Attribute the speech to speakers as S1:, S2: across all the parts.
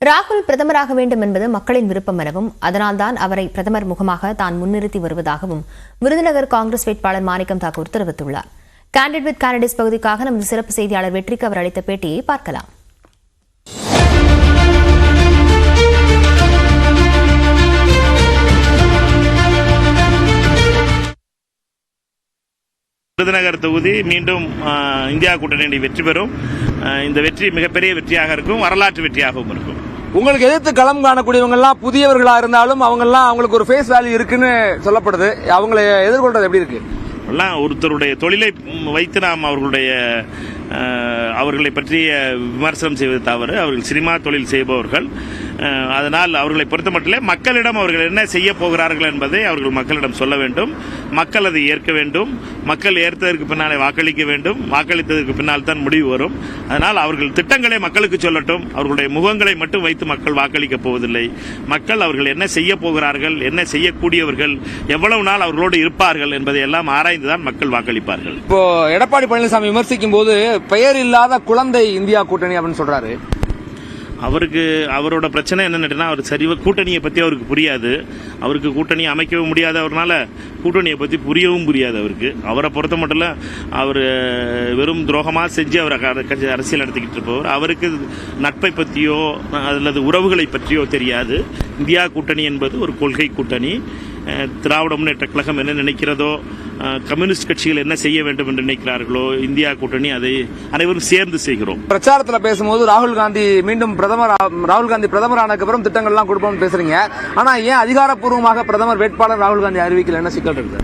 S1: ராகுல் பிரதமராக வேண்டும் என்பது மக்களின் விருப்பம் எனவும் அதனால்தான் அவரை பிரதமர் முகமாக தான் முன்னிறுத்தி வருவதாகவும் விருதுநகர் காங்கிரஸ் வேட்பாளர் மாணிக்கம் தாக்கூர் தெரிவித்துள்ளார். கேண்டிட் வித் கேண்டிடேட்ஸ் பகுதிக்காக நமது சிறப்பு செய்தியாளர் வெற்றிக்கு அவர் அளித்த பேட்டியை பார்க்கலாம்.
S2: விருதுநகர் தொகுதி மீண்டும் இந்தியா கூட்டணி வெற்றி பெறும். இந்த வெற்றி மிகப்பெரிய வெற்றியாக இருக்கும், வரலாற்று வெற்றியாகவும் இருக்கும்.
S3: உங்களுக்கு எதிர்த்து களம் காணக்கூடியவங்க எல்லாம் புதியவர்களா இருந்தாலும் அவங்களுக்கு ஒரு ஃபேஸ் வேல்யூ இருக்குன்னு சொல்லப்படுது. அவங்களை எதிர்கொள்றது எப்படி இருக்கு?
S2: ஒருத்தருடைய தொழிலை வைத்து நாம் அவர்களை பற்றிய விமர்சனம் செய்வது தவறு. அவர்கள் சினிமா தொழில் செய்பவர்கள். அதனால் அவர்களை பொறுத்த மட்டும் மக்களிடம் அவர்கள் என்ன செய்ய போகிறார்கள் என்பதை அவர்கள் மக்களிடம் சொல்ல வேண்டும். மக்கள் அதை ஏற்க வேண்டும். மக்கள் ஏற்றதற்கு பின்னாலே வாக்களிக்க வேண்டும். வாக்களித்ததற்கு பின்னால் தான் முடிவு வரும். அதனால் அவர்கள் திட்டங்களை மக்களுக்கு சொல்லட்டும். அவர்களுடைய முகங்களை மட்டும் வைத்து மக்கள் வாக்களிக்கப் போவதில்லை. மக்கள் அவர்கள் என்ன செய்ய போகிறார்கள், என்ன செய்யக்கூடியவர்கள், எவ்வளவு நாள் அவர்களோடு இருப்பார்கள் என்பதை எல்லாம் ஆராய்ந்துதான் மக்கள் வாக்களிப்பார்கள்.
S3: இப்போ எடப்பாடி பழனிசாமி விமர்சிக்கும் போது பெயர் இல்லாத குழந்தை இந்தியா கூட்டணி அப்படின்னு சொல்றாரு.
S2: அவரோட பிரச்சனை என்னன்னா, அவர் சரிவா கூட்டணியை பத்தி அவருக்கு புரியாது. அவருக்கு கூட்டணி அமைக்கவும் முடியாது. அவரால் கூட்டணியை பத்தி புரியவும் புரியாது. அவரை பொறுத்த மட்டும் அவர் வெறும் துரோகமா செஞ்சு அவர் அரசியல் நடத்திக்கிட்டு இருப்பவர். அவருக்கு நட்பை பற்றியோ அல்லது உறவுகளை பற்றியோ தெரியாது. இந்தியா கூட்டணி என்பது ஒரு கொள்கை கூட்டணி. திராவிட முன்னேற்ற கழகம் என்ன நினைக்கிறதோ, கம்யூனிஸ்ட் கட்சிகள் என்ன செய்ய வேண்டும் என்று நினைக்கிறார்களோ, இந்தியா கூட்டணி அதை அனைவரும் சேர்ந்து செய்கிறோம்.
S3: பிரச்சாரத்தில் பேசும்போது ராகுல் காந்தி பிரதமர் ஆனதுக்கு அப்புறம் திட்டங்கள் கொடுப்போம்னு பேசுறீங்க. ஆனா ஏன் அதிகாரப்பூர்வமாக பிரதமர் வேட்பாளர் ராகுல் காந்தி அறிவிக்கல? என்ன சிக்கல் இருக்கு?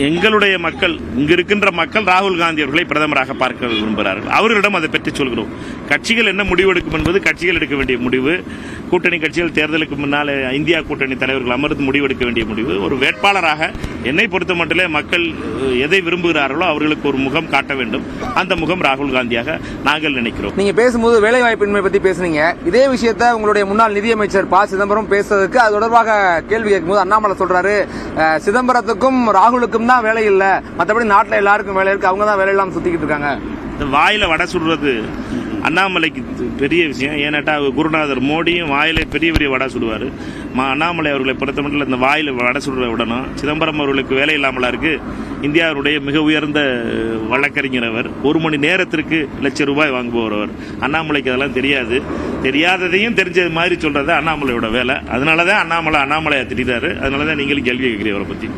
S2: எங்களுடைய மக்கள், இங்க இருக்கின்ற மக்கள் ராகுல் காந்தி அவர்களை பிரதமராக பார்க்க விரும்புகிறார்கள். அவர்களிடம் அதை பற்றி சொல்கிறோம். கட்சிகள் என்ன முடிவெடுக்கும் என்பது கட்சிகள் எடுக்க வேண்டிய முடிவு. கூட்டணி கட்சிகள் தேர்தலுக்கு முன்னால் இந்தியா கூட்டணி தலைவர்கள் அமர்ந்து முடிவெடுக்க வேண்டிய முடிவு. ஒரு வேட்பாளராக என்னை பொறுத்த மட்டும் மக்கள் எதை விரும்புகிறார்களோ அவர்களுக்கு ஒரு முகம் காட்ட வேண்டும். அந்த முகம் ராகுல் காந்தியாக நாங்கள் நினைக்கிறோம்.
S3: நீங்க பேசும்போது வேலை வாய்ப்பின்மை பத்தி பேசுனீங்க. இதே விஷயத்தை உங்களுடைய முன்னாள் நிதியமைச்சர் ப. சிதம்பரம் பேசுறதுக்கு அது தொடர்பாக கேள்வி கேட்கும்போது அண்ணாமலை சொல்றாரு, சிதம்பரத்துக்கும் ராகுலுக்கும் தான் வேலை இல்லை, மற்றபடி நாட்டில் எல்லாருக்கும் வேலை இருக்கு, அவங்க தான் வேலை இல்லாமல் சுத்திக்கிட்டு இருக்காங்க.
S2: வாயில வடை சுடுறது அண்ணாமலைக்கு பெரிய விஷயம். ஏன்னாட்டா குருநாதர் மோடியும் வாயில பெரிய பெரிய வடை சுடுவார். அண்ணாமலை அவர்களை பொறுத்த மட்டும் இந்த வாயில வடை சுடுற விடணும். சிதம்பரம் அவர்களுக்கு வேலை இல்லாமலா இருக்கு. இந்தியாவுடைய மிக உயர்ந்த வழக்கறிஞர் அவர். 1 மணி நேரத்திற்கு ₹1,00,000 வாங்குபவர். அண்ணாமலைக்கு அதெல்லாம் தெரியாது. தெரியாததையும் தெரிஞ்சது மாதிரி சொல்றது அண்ணாமலையோட வேலை. அதனாலதான் அண்ணாமலையா திட்டாரு. அதனாலதான் நீங்களும் கேள்வி கேட்கிறீங்க அவரை பத்தி.